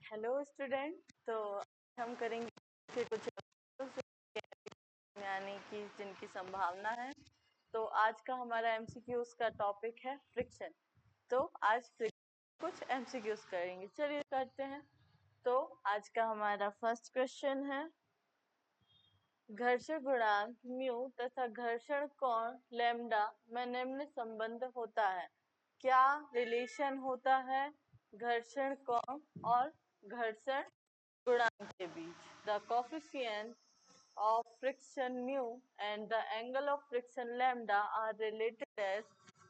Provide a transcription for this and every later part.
Hello student. तो हम करेंगे के कुछ में आने की जिनकी संभावना है। तो आज का हमारा एमसीक्यूज का टॉपिक है फ्रिक्शन। तो आज कुछ एमसीक्यूज करेंगे, चलिए करते हैं। तो आज का हमारा फर्स्ट क्वेश्चन है, घर्षण गुणांक म्यू तथा घर्षण कोण लैम्डा में निम्न संबंध होता है। क्या रिलेशन होता है घर्षण कोण और घर्षण गुणांक के बीच? The coefficient of friction mu and the angle of friction lambda are related as,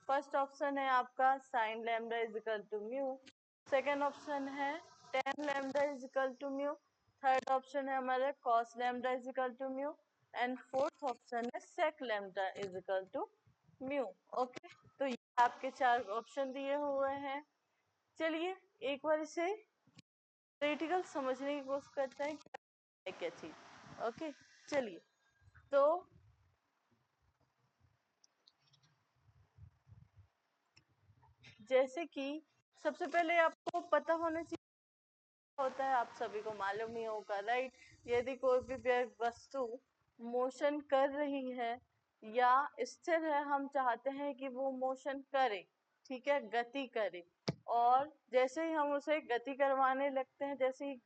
first option है आपका sin lambda is equal to mu, second option है tan lambda is equal to mu, third option है हमारा cos lambda is equal to mu and fourth option है sec lambda is equal to mu। Okay, तो ये आपके चार option दिए हुए हैं। चलिए एक बार इसे थ्योरेटिकल समझने की कोशिश करते हैं क्या चीज। ओके, चलिए। तो जैसे कि सबसे पहले आपको पता होना चाहिए होता है, आप सभी को मालूम ही होगा, राइट। यदि कोई भी वस्तु मोशन कर रही है या स्थिर है, हम चाहते हैं कि वो मोशन करे, ठीक है, गति करे। और जैसे ही हम उसे गति करवाने लगते हैं, जैसे ही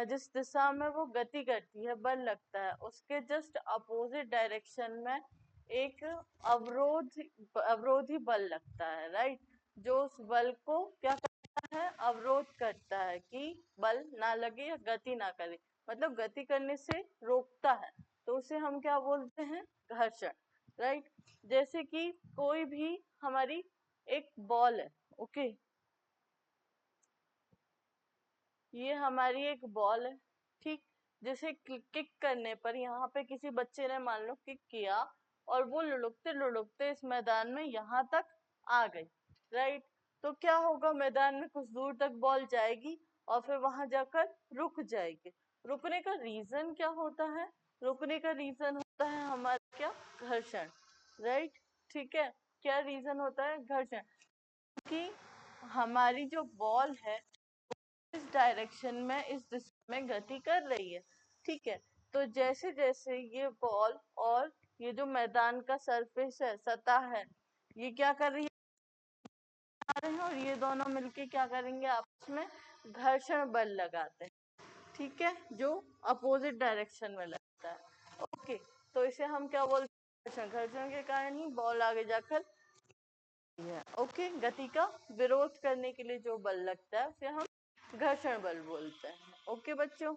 जिस दिशा में वो गति करती है, बल लगता है, उसके जस्ट अपोजिट डायरेक्शन में एक अवरोधी बल लगता है, राइट। जो उस बल को क्या करता है, अवरोध करता है कि बल ना लगे या गति ना करे, मतलब गति करने से रोकता है। तो उसे हम क्या बोलते हैं, घर्षण, राइट। जैसे कि कोई भी हमारी एक बॉल है, ओके, ये हमारी एक बॉल है, ठीक। जैसे किक करने पर यहाँ पे किसी बच्चे ने मान लो किक किया और वो लुढ़कते लुढ़कते इस मैदान में यहाँ तक आ गई, राइट। तो क्या होगा, मैदान में कुछ दूर तक बॉल जाएगी और फिर वहां जाकर रुक जाएगी। रुकने का रीजन क्या होता है, रुकने का रीजन होता है हमारा क्या, घर्षण, राइट। ठीक है, क्या रीजन होता है, घर्षण। कि हमारी जो बॉल है इस डायरेक्शन में, इस दिशा में गति कर रही है, ठीक है। तो जैसे जैसे ये बॉल और ये जो मैदान का सरफेस है, सतह है, ये क्या कर रही है, और ये दोनों मिलके क्या करेंगे, आपस में घर्षण बल लगाते हैं, ठीक है, जो अपोजिट डायरेक्शन में लगता है। ओके, तो इसे हम क्या बोलते हैं, घर्षण के कारण ही बॉल आगे जाकर, ओके, गति का विरोध करने के लिए जो बल लगता है उसे हम घर्षण बल बोलते हैं। ओके बच्चों,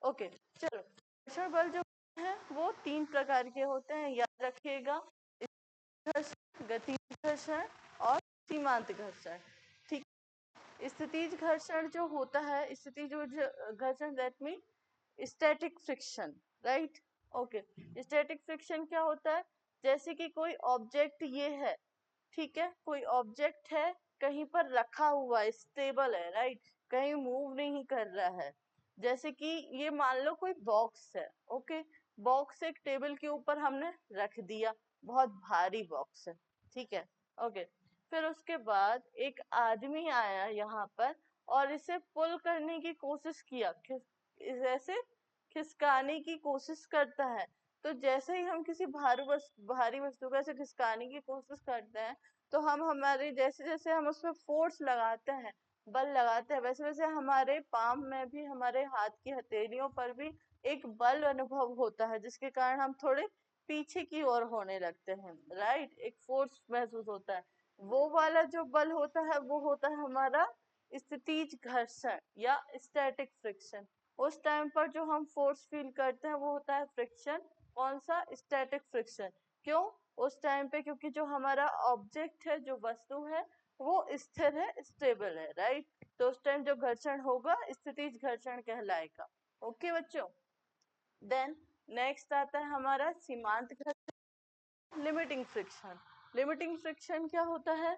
ओके, चलो। घर्षण बल जो है वो तीन प्रकार के होते हैं, याद रखिएगा, घर्षण, गतिज घर्षण और सीमांत घर्षण, ठीक। स्थितिज घर्षण जो होता है, स्थितिज घर्षण that mean static friction, right. Okay, static friction क्या होता है, जैसे कि कोई ऑब्जेक्ट ये है, ठीक है, कोई ऑब्जेक्ट है कहीं पर रखा हुआ है, स्टेबल है, राइट, कहीं मूव नहीं कर रहा है। जैसे कि ये मान लो कोई बॉक्स है, ओके, बॉक्स एक टेबल के ऊपर हमने रख दिया, बहुत भारी बॉक्स है, ठीक है, ओके। फिर उसके बाद एक आदमी आया यहाँ पर और इसे पुल करने की कोशिश किया, ऐसे खिसकाने की कोशिश करता है। तो जैसे ही हम किसी भारी वस्तु को ऐसे खिसकाने की कोशिश करते हैं, तो हम हमारे जैसे जैसे हम उसमें फोर्स लगाते हैं, बल लगाते हैं, वैसे वैसे हमारे पाम में भी, हमारे हाथ की हथेलियों पर भी एक बल अनुभव होता है, जिसके कारण हम थोड़े पीछे की ओर होने लगते हैं, राइट। एक फोर्स महसूस होता है, वो वाला जो बल होता है वो होता है हमारा स्थितिज घर्षण या स्टैटिक फ्रिक्शन। उस टाइम पर जो हम फोर्स फील करते हैं वो होता है फ्रिक्शन, कौन सा, स्टैटिक फ्रिक्शन। क्यों, उस टाइम पे क्योंकि जो हमारा ऑब्जेक्ट है, जो वस्तु है, वो स्थिर है, स्टेबल है, राइट। तो उस टाइम जो घर्षण होगा स्थितिज घर्षण कहलाएगा। ओके बच्चों, देन नेक्स्ट आता है हमारा सीमांत घर्षण, लिमिटिंग फ्रिक्शन। लिमिटिंग फ्रिक्शन क्या होता है,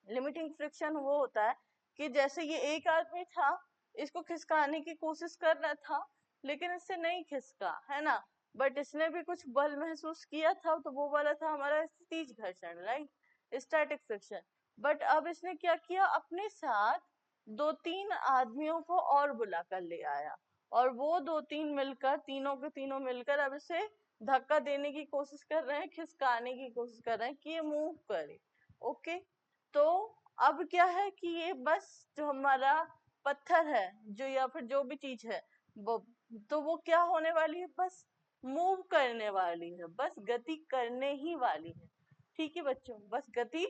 लिमिटिंग फ्रिक्शन वो होता है कि जैसे ये एक आदमी था, इसको खिसकाने की कोशिश कर रहा था, लेकिन इससे नहीं खिसका, है ना, बट इसने भी कुछ बल महसूस किया था, तो वो वाला था हमारा स्थितिज घर्षण, राइट, स्टैटिक फ्रिक्शन। बट अब इसने क्या किया, अपने साथ 2-3 आदमियों को और बुला कर ले आया, और वो 2-3 मिलकर, तीनों के तीनों मिलकर अब इसे धक्का देने की कोशिश कर रहे हैं, खिसकाने की कोशिश कर रहे हैं कि ये मूव करे। ओके, तो अब क्या है कि ये बस जो हमारा पत्थर है, जो या फिर जो भी चीज है वो, तो वो क्या होने वाली है, बस मूव करने वाली है, बस गति करने ही वाली है। ठीक है बच्चों, बस गति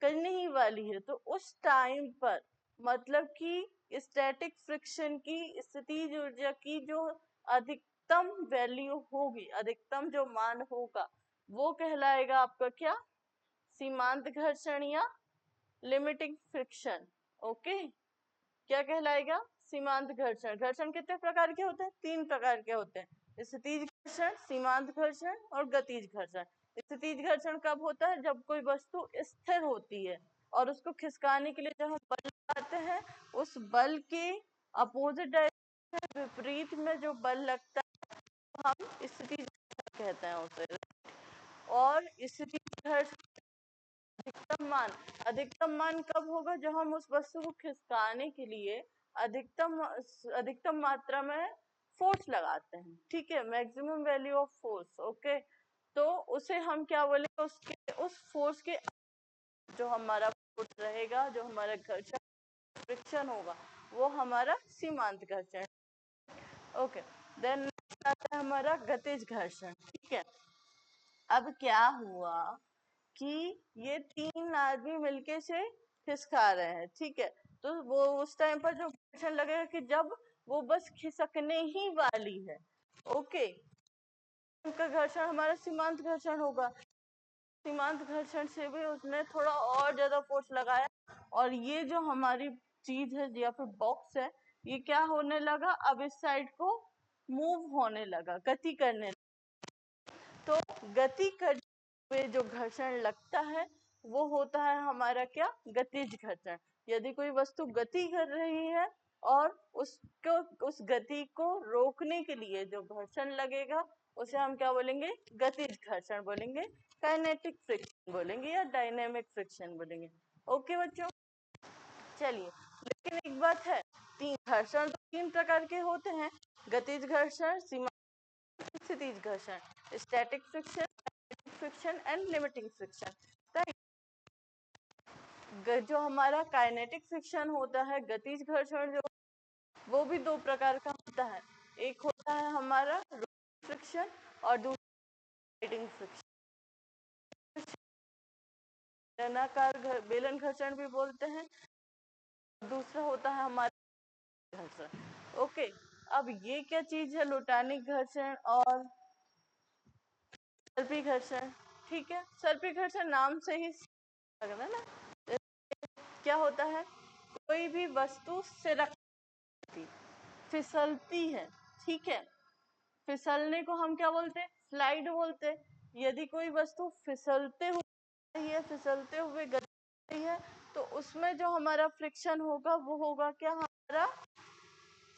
करने ही वाली है। तो उस टाइम पर मतलब कि स्टैटिक फ्रिक्शन की स्थितिज ऊर्जा की जो अधिकतम वैल्यू होगी, अधिकतम जो मान होगा, वो कहलाएगा आपका क्या, सीमांत घर्षण या लिमिटिंग फ्रिक्शन। ओके, क्या कहलाएगा, सीमांत घर्षण। घर्षण कितने प्रकार के होते हैं, 3 प्रकार के होते हैं, स्थितिज घर्षण, सीमांत घर्षण और गतिज घर्षण। स्थितिज घर्षण कब होता है, जब कोई वस्तु स्थिर होती है और उसको खिसकाने के लिए जब हम बल लगाते हैं, उस बल के अपोजिट डायरेक्शन, विपरीत में जो बल लगता है हम स्थितिज घर्षण कहते हैं उसे। और स्थितिज घर्षण अधिकतम मान, अधिकतम मान कब होगा, जब हम उस वस्तु को खिसकाने के लिए अधिकतम मात्रा में फोर्स लगाते हैं। ठीक है, maximum value of force. Okay, तो उसे हम क्या बोलेंगे, उसके उस फोर्स के जो हमारा फोर्स रहेगा, जो हमारा घर्षण फ्रिक्शन होगा, वो हमारा सीमांत घर्षण। ओके, देन आता है हमारा गतिज घर्षण। ठीक है, अब क्या हुआ कि ये 3 आदमी मिलके से खिसका रहे हैं। ठीक है, तो वो उस टाइम पर जो घर्षण लगेगा कि जब वो बस खिसकने ही वाली है। ओके, उनका घर्षण हमारा सीमांत घर्षण होगा। सीमांत घर्षण से भी उसने थोड़ा और ज्यादा फोर्स लगाया, और ये जो हमारी चीज है या फिर बॉक्स है, ये क्या होने लगा, अब इस साइड को मूव होने लगा, गति करने। तो गति करते हुए जो घर्षण लगता है वो होता है हमारा क्या, गतिज घर्षण। यदि कोई वस्तु गति कर रही है और उसको, उस गति को रोकने के लिए जो घर्षण लगेगा, उसे हम क्या बोलेंगे, गतिज घर्षण बोलेंगे, काइनेटिक फ्रिक्शन बोलेंगे या डायनेमिक फ्रिक्शन बोलेंगे। ओके बच्चों, चलिए, लेकिन एक बात है, 3 घर्षण तो 3 प्रकार के होते हैं, गतिज घर्षण, सीमा स्थितिज घर्षण, static friction, friction and limiting friction. जो हमारा काइनेटिक फ्रिक्शन होता है, गतिज घर्षण जो, वो भी 2 प्रकार का होता है। एक होता है हमारा फ्रिक्शन और दूसरा बेलन फ्रिक्शन। बेलनाकार बेलन घर्षण भी बोलते हैं, दूसरा होता है हमारा घर्षण। ओके, अब ये क्या चीज है, लोटानिक घर्षण और सर्पी घर्षण। ठीक है, सर्पी घर्षण नाम से ही लग रहा है ना, क्या होता है, कोई भी वस्तु सिरकती, फिसलती है। ठीक है, फिसलने को हम क्या बोलते हैं, स्लाइड बोलते हैं। यदि कोई वस्तु फिसलते हुए, फिसलते हुए गति कर रही है, तो उसमें जो हमारा फ्रिक्शन होगा वो होगा क्या, हमारा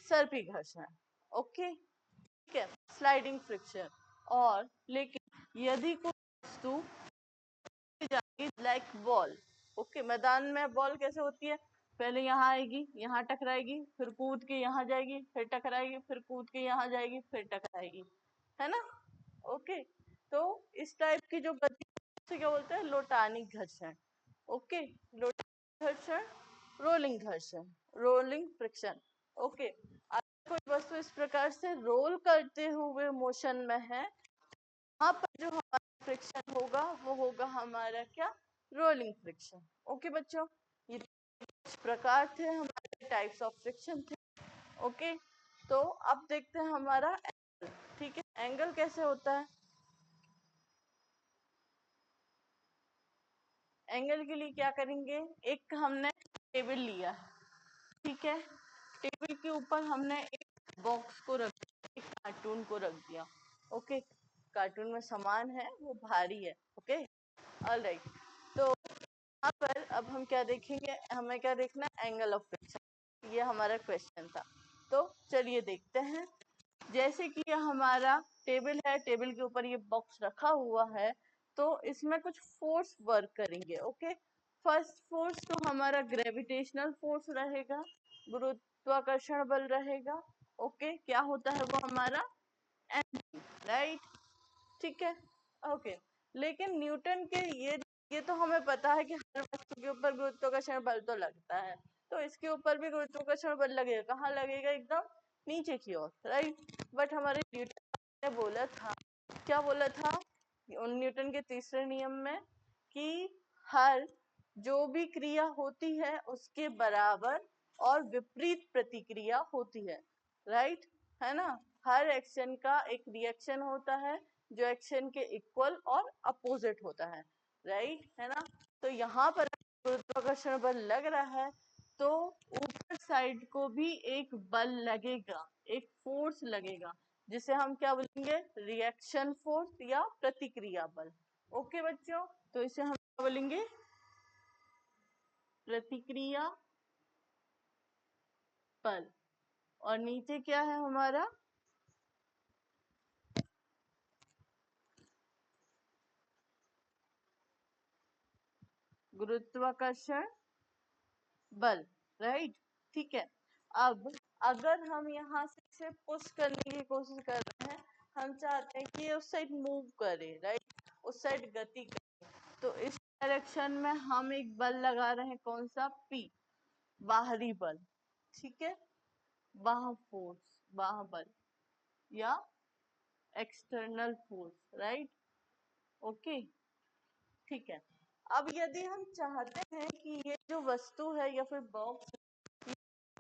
सर्पी घर्षण। ओके, ठीक है, स्लाइडिंग फ्रिक्शन। और लेकिन यदि कोई वस्तु लाइक बॉल, ओके, मैदान में बॉल कैसे होती है, पहले यहाँ आएगी, यहाँ टकराएगी, फिर कूद के यहाँ जाएगी, फिर टकराएगी, फिर कूद के यहाँ जाएगी, फिर टकराएगी, है ना। ओके, तो इस टाइप की जो गति से क्या बोलते हैं, लोटानिक घर्षण। ओके, लोटानिक घर्षण, रोलिंग घर्षण, रोलिंग फ्रिक्शन। ओके, अगर कोई वस्तु इस प्रकार से रोल करते हुए मोशन में है, वहां पर जो हमारा फ्रिक्शन होगा वो होगा हमारा क्या, रोलिंग फ्रिक्शन। ओके बच्चों, ये कुछ प्रकार थे हमारे टाइप्स ऑफ फ्रिक्शन थे। ओके, तो अब देखते हैं हमारा एंगल। ठीक है, एंगल कैसे होता है, एंगल के लिए क्या करेंगे, एक हमने टेबल लिया है। ठीक है, टेबल के ऊपर हमने एक बॉक्स को रख दिया, एक कार्टून को रख दिया। ओके, कार्टून में सामान है वो भारी है। ओके, ऑलराइट, तो यहाँ पर अब हम क्या देखेंगे, हमें क्या देखना है, एंगल ऑफ फ्रिक्शन। ये हमारा क्वेश्चन था, तो चलिए देखते हैं। जैसे कि ये हमारा टेबल है, टेबल के ऊपर ये बॉक्स रखा हुआ है, तो इसमें कुछ फोर्स वर्क करेंगे। ओके, फर्स्ट फोर्स तो हमारा ग्रेविटेशनल फोर्स रहेगा, गुरुत्वाकर्षण बल रहेगा। ओके, क्या होता है वो हमारा mg, राइट, ठीक है, ओके। लेकिन न्यूटन के ये तो हमें पता है कि हर वस्तु के ऊपर गुरुत्वाकर्षण बल तो लगता है, तो इसके ऊपर भी गुरुत्वाकर्षण बल लगेगा। कहाँ लगेगा? एकदम नीचे की ओर, राइट। बट हमारे न्यूटन ने बोला था, क्या बोला था न्यूटन के तीसरे नियम में, कि हर जो भी क्रिया होती है उसके बराबर और विपरीत प्रतिक्रिया होती है, राइट, है ना। हर एक्शन का एक रिएक्शन होता है जो एक्शन के इक्वल और अपोजिट होता है, राइट, है ना। तो यहाँ पर गुरुत्वाकर्षण बल लग रहा है तो ऊपर साइड को भी एक बल लगेगा, एक फोर्स लगेगा, जिसे हम क्या बोलेंगे? रिएक्शन फोर्स या प्रतिक्रिया बल। ओके बच्चों, तो इसे हम क्या बोलेंगे? प्रतिक्रिया बल। और नीचे क्या है हमारा? गुरुत्वाकर्षण बल, राइट, ठीक है। अब अगर हम यहाँ से इसे पुश करने की कोशिश कर रहे हैं, हम चाहते हैं कि ये उस साइड मूव करे, राइट, उस साइड गति करे, तो इस डायरेक्शन में हम एक बल लगा रहे हैं, कौन सा? P, बाहरी बल, ठीक है, बाह्य फोर्स, बाह्य बल या एक्सटर्नल फोर्स, राइट, ओके, ठीक है। अब यदि हम चाहते हैं कि ये जो वस्तु है या फिर बॉक्स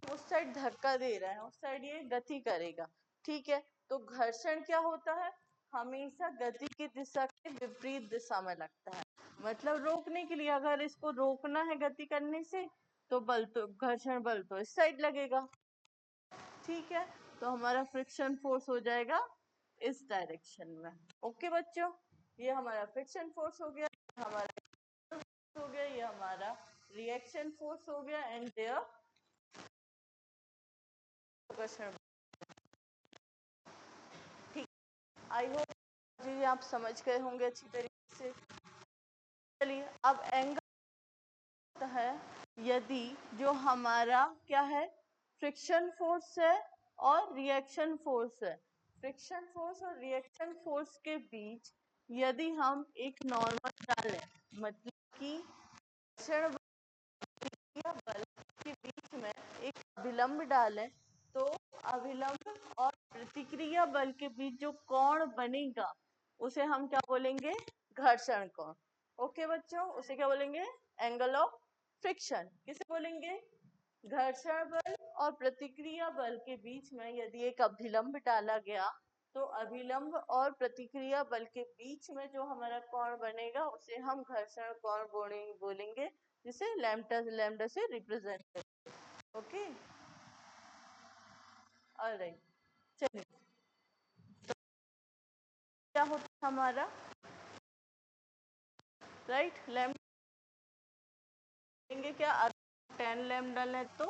उस साइड धक्का दे रहा है, उस साइड ये गति करेगा, ठीक है, तो घर्षण क्या होता है? हमेशा गति की दिशा के विपरीत दिशा में लगता है। मतलब रोकने के लिए, अगर इसको रोकना है गति करने से, तो बल तो घर्षण बल तो इस साइड लगेगा, ठीक है, तो हमारा फ्रिक्शन फोर्स हो जाएगा इस डायरेक्शन में। ओके बच्चों, ये हमारा फ्रिक्शन फोर्स हो गया, हमारा हो गया, ये हमारा रिएक्शन फोर्स हो गया, एंड देयर घर्षण। ठीक, आई होप जी आप समझ गए होंगे अच्छी तरीके से। चलिए, अब एंगल है, यदि जो हमारा क्या है? फ्रिक्शन फोर्स है और रिएक्शन फोर्स है, फ्रिक्शन फोर्स और रिएक्शन फोर्स के बीच यदि हम एक नॉर्मल डालें, मतलब कि घर्षण या बल के बीच में एक अभिलंब डालें, तो अभिलंब और प्रतिक्रिया बल के बीच जो कोण बनेगा उसे हम क्या बोलेंगे? घर्षण कोण। ओके बच्चों, उसे क्या बोलेंगे? Angle of friction. किसे बोलेंगे? घर्षण बल और प्रतिक्रिया बल के बीच में यदि एक अभिलंब डाला गया, तो अभिलंब और प्रतिक्रिया बल के बीच में जो हमारा कोण बनेगा उसे हम घर्षण कोण बोलेंगे, जिसे लैम्डा लैम्डा से रिप्रेजेंट करेंगे। ओके, ऑलराइट, चलिए, क्या होता है हमारा? राइट, लैम्डा लेंगे क्या? 10 लैम्डा लें तो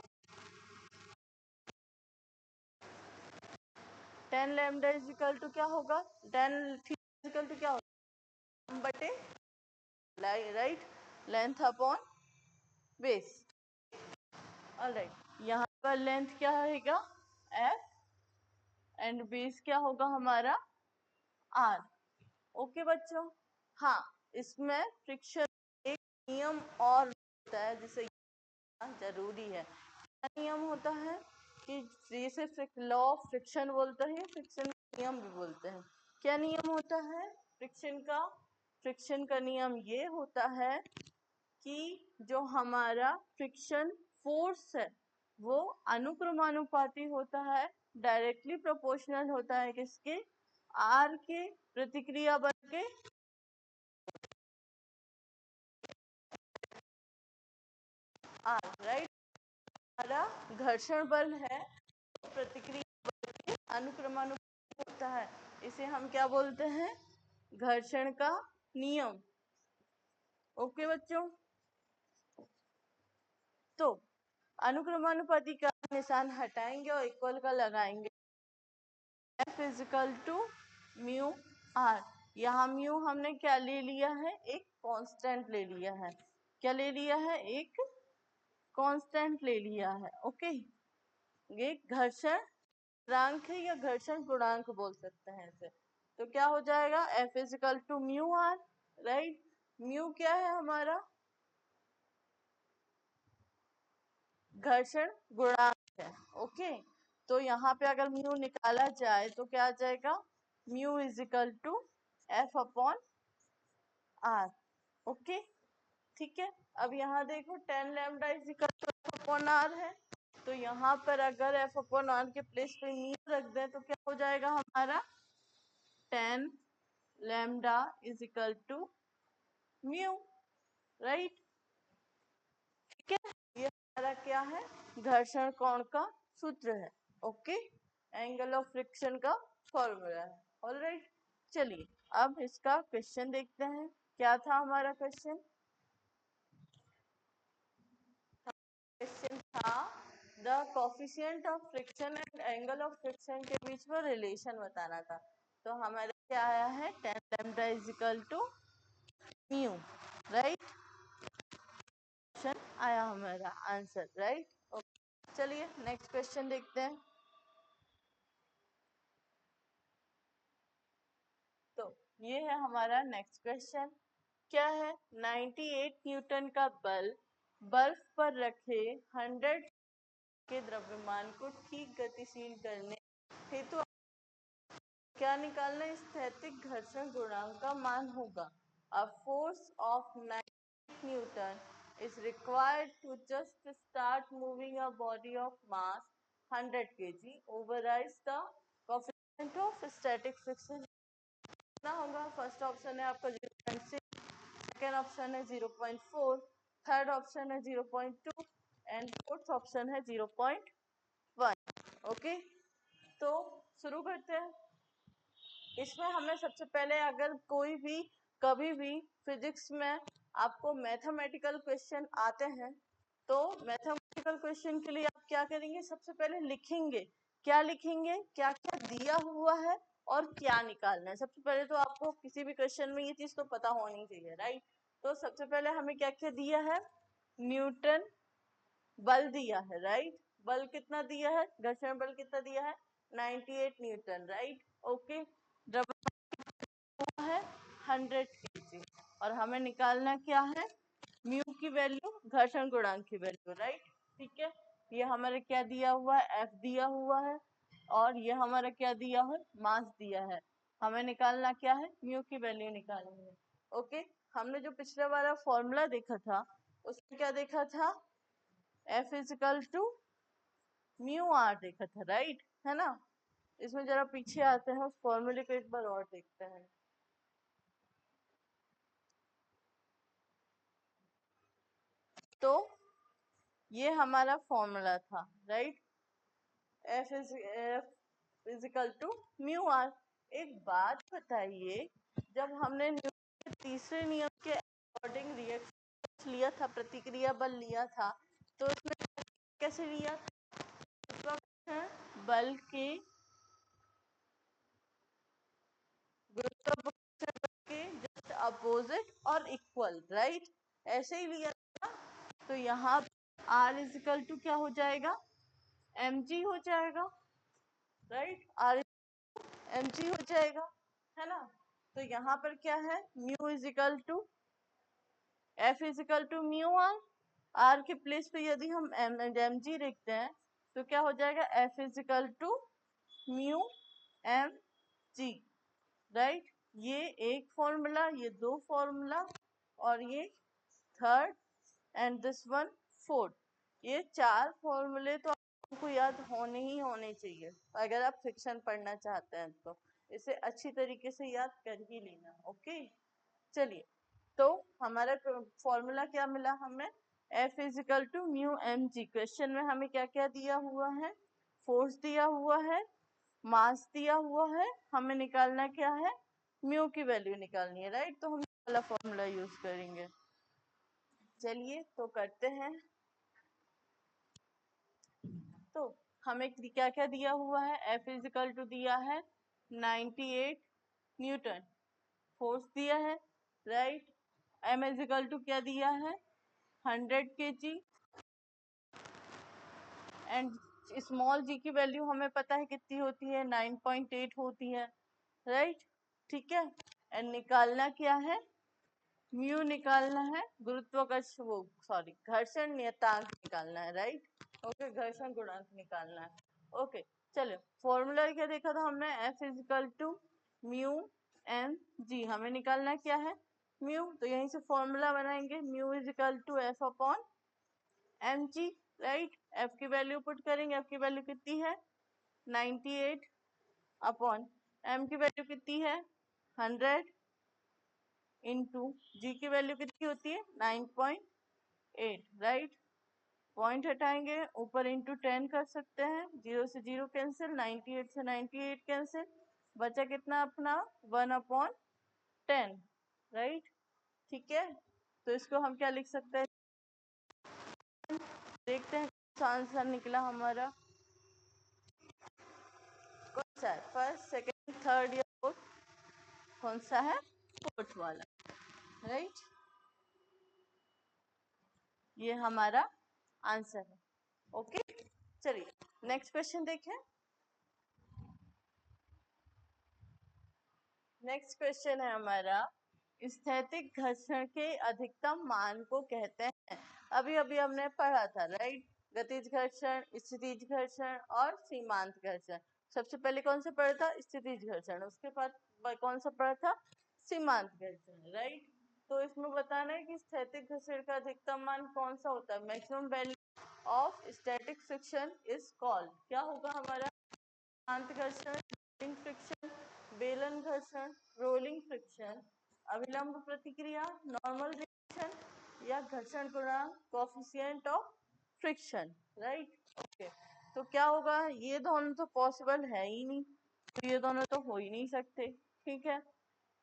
10 लैम्डा इज इक्वल टू क्या होगा? 10 थीटा इज इक्वल टू क्या होगा? बटे right, length upon base. Alright, यहाँ पर लेंथ क्या रहेगा? f, एंड बेस क्या होगा हमारा? r। ओके बच्चों, हाँ, इसमें फ्रिक्शन एक नियम और होता है जिसे जरूरी है। क्या नियम होता है? कि जिसे लॉ ऑफ फ्रिक्शन बोलते हैं, फ्रिक्शन नियम भी बोलते हैं। क्या नियम होता है फ्रिक्शन का? फ्रिक्शन का नियम ये होता है कि जो हमारा फ्रिक्शन फोर्स है वो अनुक्रमानुपाती होता है, डायरेक्टली प्रोपोर्शनल होता है किसके? आर के, प्रतिक्रिया बल के। आर, राइट, हमारा घर्षण बल है, प्रतिक्रिया बल के अनुक्रमानुपाती होता है, इसे हम क्या बोलते हैं? घर्षण का नियम। ओके बच्चों, तो अनुक्रमानुपाती का निशान हटाएंगे और इक्वल का लगाएंगे। F is equal to mu R. यहाँ म्यू हमने क्या ले लिया है? एक कांस्टेंट ले लिया है, क्या ले लिया है, एक कांस्टेंट ले लिया है। ओके, ये घर्षण स्थिरांक है या घर्षण गुणांक बोल सकते हैं इसे। तो क्या हो जाएगा, F is equal to mu R, right. Mu क्या है हमारा, घर्षण गुणांक है। ओके, तो यहाँ पे अगर म्यू निकाला जाए तो क्या आ जाएगा, mu is equal to F upon R. Okay, ठीक है। अब यहाँ देखो 10 lambda is equal to F upon R है, तो यहाँ पर अगर F अपॉन आर के प्लेस पे म्यू रख दें तो क्या हो जाएगा हमारा, 10 lambda is equal to mu, right. ठीक है, ये हमारा क्या है, घर्षण कोण का सूत्र है। ओके, एंगल ऑफ फ्रिक्शन का फॉर्मूला है। ऑलराइट, चलिए अब इसका क्वेश्चन देखते हैं। क्या था हमारा क्वेश्चन, क्वेश्चन था the coefficient of friction and angle of friction के बीच में रिलेशन बताना था। तो हमारा क्या आया है, 10 lambda is equal to mu, right. Question आया हमारा आंसर, राइट। ओके, चलिए नेक्स्ट क्वेश्चन देखते हैं। तो ये है हमारा नेक्स्ट क्वेश्चन। क्या है, 98 न्यूटन का बल बर्फ पर रखे 100 के द्रव्यमान को ठीक गतिशील करने हेतु क्या निकालना, स्थैतिक घर्षण गुणांक का मान होगा। A force of 98 Newton is required to just start moving a body of mass 100 kg over rise the coefficient of static friction कितना होगा। फर्स्ट ऑप्शन है आपका 0.6, सेकेंड ऑप्शन है 0.4, थर्ड ऑप्शन है 0.2 एंड फोर्थ ऑप्शन है 0.1। Okay, तो शुरू करते हैं। इसमें हमें सबसे पहले, अगर कोई भी कभी भी फिजिक्स में आपको मैथमेटिकल क्वेश्चन आते हैं तो मैथमेटिकल क्वेश्चन के लिए आप क्या करेंगे, सबसे पहले लिखेंगे। क्या लिखेंगे, क्या क्या दिया हुआ है और क्या निकालना है। सबसे पहले तो आपको किसी भी क्वेश्चन में ये चीज तो पता होनी चाहिए, राइट। तो सबसे पहले हमें क्या क्या दिया है, न्यूटन बल दिया है, राइट। बल कितना दिया है, घर्षण बल कितना दिया है, 98 न्यूटन, राइट। ओके, है 100 kg और हमें निकालना क्या है, म्यू की वैल्यू, घर्षण गुणांक की वैल्यू, राइट। ठीक है, ये हमारे क्या दिया हुआ है, F दिया हुआ है और ये हमारा क्या दिया है, मास दिया है। हमें निकालना क्या है, म्यू की वैल्यू निकालनी है। ओके, हमने जो पिछले वाला फॉर्मूला देखा था उसमें क्या देखा था, F is equal to mu R देखा था, राइट, है ना। इसमें जरा पीछे आते हैं, उस फॉर्मूले को एक बार और देखते हैं। तो ये हमारा फॉर्मूला था, right. F is equal to mu R. एक बात बताइए, जब हमने न्यूटन के तीसरे नियम के अकॉर्डिंग रिएक्शन लिया था, प्रतिक्रिया बल लिया था, तो इसमें कैसे लिया था, बल के गुरुत्वाकर्षण बल के जस्ट अपोजिट और इक्वल, राइट, ऐसे ही लिया था। तो यहाँ R इज इक्वल टू क्या हो जाएगा, mg हो जाएगा, राइट। R mg हो जाएगा, है ना। तो यहाँ पर क्या है, mu is equal to F is equal to mu R. R के प्लेस पे यदि हम mg लिखते हैं तो क्या हो जाएगा, F is equal to mu M G, right. ये एक फॉर्मूला, ये दो फॉर्मूला और ये third and this one fourth, ये चार फॉर्मूले तो आपको याद होने ही होने चाहिए अगर आप फ्रिक्शन पढ़ना चाहते हैं। तो इसे अच्छी तरीके से याद कर ही लेना। ओके, चलिए, तो हमारा फॉर्मूला क्या मिला हमें, F is equal to mu M G. Question में हमें क्या क्या दिया हुआ है, फोर्स दिया हुआ है, मास दिया हुआ है, हमें निकालना क्या है, म्यू की वैल्यू निकालनी है, राइट। तो हम वाला फॉर्मूला यूज करेंगे। चलिए तो करते हैं। तो हमें क्या क्या दिया हुआ है, F इज इक्वल टू दिया है 98 न्यूटन, फोर्स दिया है, right. M is equal to क्या दिया है, 100 kg एंड स्मॉल जी की वैल्यू हमें पता है कितनी होती है, 9.8 होती है, राइट। ठीक है, एंड निकालना क्या है, म्यू निकालना है, गुरुत्वाकर्षण वो सॉरी घर्षण नियतांक निकालना है, राइट। ओके, घर्षण गुणांक निकालना है। ओके, चलो फॉर्मूला क्या देखा था हमने, F is equal to mu M G, हमें निकालना क्या है म्यू, तो यहीं से फॉर्मूला बनाएंगे, mu is equal to F upon M G, right. F की वैल्यू पुट करेंगे, F की वैल्यू कितनी है 98 अपॉन M की वैल्यू कितनी है 100 इंटू जी की वैल्यू कितनी होती है 9.8, राइट। पॉइंट हटाएंगे, ऊपर इंटू 10 कर सकते हैं, 0 से 0 कैंसिल, 98 से 98 कैंसिल, बचा कितना अपना 1 अपॉन 10, राइट। ठीक है, तो इसको हम क्या लिख सकते हैं, देखते हैं कौन सा आंसर निकला हमारा, कौन सा है, फर्स्ट सेकेंड थर्ड या फोर्थ, कौन सा है, फोर्थ वाला, राइट। ये हमारा आंसर है। ओके, चलिए नेक्स्ट क्वेश्चन देखें। नेक्स्ट क्वेश्चन है हमारा, स्थैतिक घर्षण के अधिकतम मान को कहते हैं, अभी अभी हमने पढ़ा था, राइट। गतिज घर्षण, स्थितिज घर्षण और सीमांत घर्षण। सबसे पहले कौन सा पढ़ा था, स्थितिज घर्षण, उसके बाद कौन सा पढ़ा था, सीमांत घर्षण, राइट। तो इसमें बताना है कि स्थैतिक घर्षण का अधिकतम मान कौन सा होता है, maximum value of static friction is called, क्या होगा हमारा, शांत घर्षण, फ्रिक्शन, बेलन घर्षण, रोलिंग फ्रिक्शन, अविलंब प्रतिक्रिया, नॉर्मल रिएक्शन या घर्षण गुणांक, coefficient of friction, right. Okay, तो क्या होगा, ये दोनों तो पॉसिबल है ही नहीं, तो ये दोनों तो हो ही नहीं सकते, ठीक है।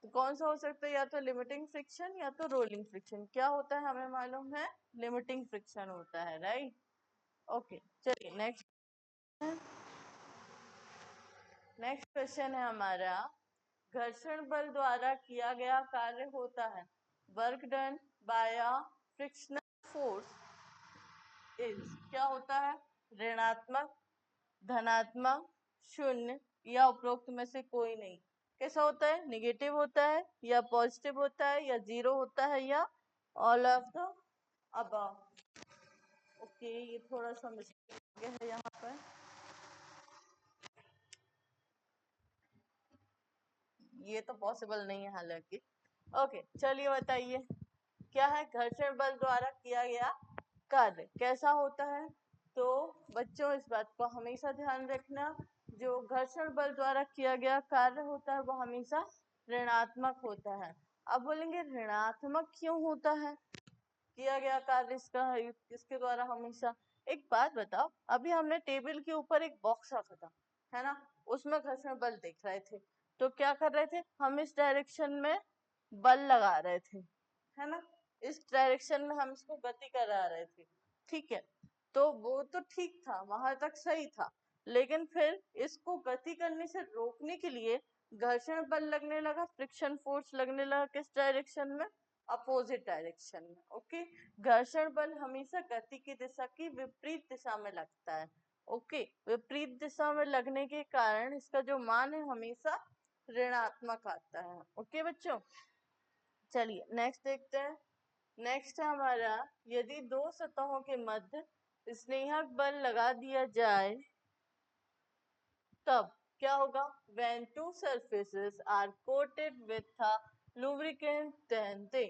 तो कौन सा हो सकता है, या तो लिमिटिंग फ्रिक्शन या तो रोलिंग फ्रिक्शन, क्या होता है हमें मालूम है, लिमिटिंग फ्रिक्शन होता है, राइट। ओके, चलिए नेक्स्ट, नेक्स्ट क्वेश्चन है हमारा, घर्षण बल द्वारा किया गया कार्य होता है, work done by a frictional force is, क्या होता है, ऋणात्मक, धनात्मक, शून्य या उपरोक्त में से कोई नहीं। कैसा होता है, निगेटिव होता है या पॉजिटिव होता है या जीरो होता है या all of the above. Okay, ये थोड़ा सा मिस्टेक है यहाँ पर, ये तो पॉसिबल नहीं है हालांकि। ओके, चलिए बताइए क्या है, घर्षण बल द्वारा किया गया कार्य कैसा होता है। तो बच्चों इस बात को हमेशा ध्यान रखना, जो घर्षण बल द्वारा किया गया कार्य होता है वो हमेशा ऋणात्मक होता है। अब बोलेंगे ऋणात्मक क्यों होता है, किया गया कार्य इसका इसके द्वारा हमेशा, एक बात बताओ, अभी हमने टेबल के ऊपर एक बॉक्स रखा था, है ना, उसमें घर्षण बल देख रहे थे, तो क्या कर रहे थे हम, इस डायरेक्शन में बल लगा रहे थे, है ना, इस डायरेक्शन में हम इसको गति करा रहे थे, ठीक है। तो वो तो ठीक था, वहां तक सही था, लेकिन फिर इसको गति करने से रोकने के लिए घर्षण बल लगने लगा, फ्रिक्शन फोर्स लगने लगा, किस डायरेक्शन में, अपोजिट डायरेक्शन में। ओके, घर्षण बल हमेशा गति की दिशा की विपरीत दिशा में लगता है। ओके, विपरीत दिशा में लगने के कारण इसका जो मान है हमेशा ऋणात्मक आता है। ओके बच्चों, चलिए नेक्स्ट देखते हैं। नेक्स्ट है हमारा, यदि दो सतहों के मध्य स्नेहक बल लगा दिया जाए तब क्या होगा, when two surfaces are coated with a lubricant then they,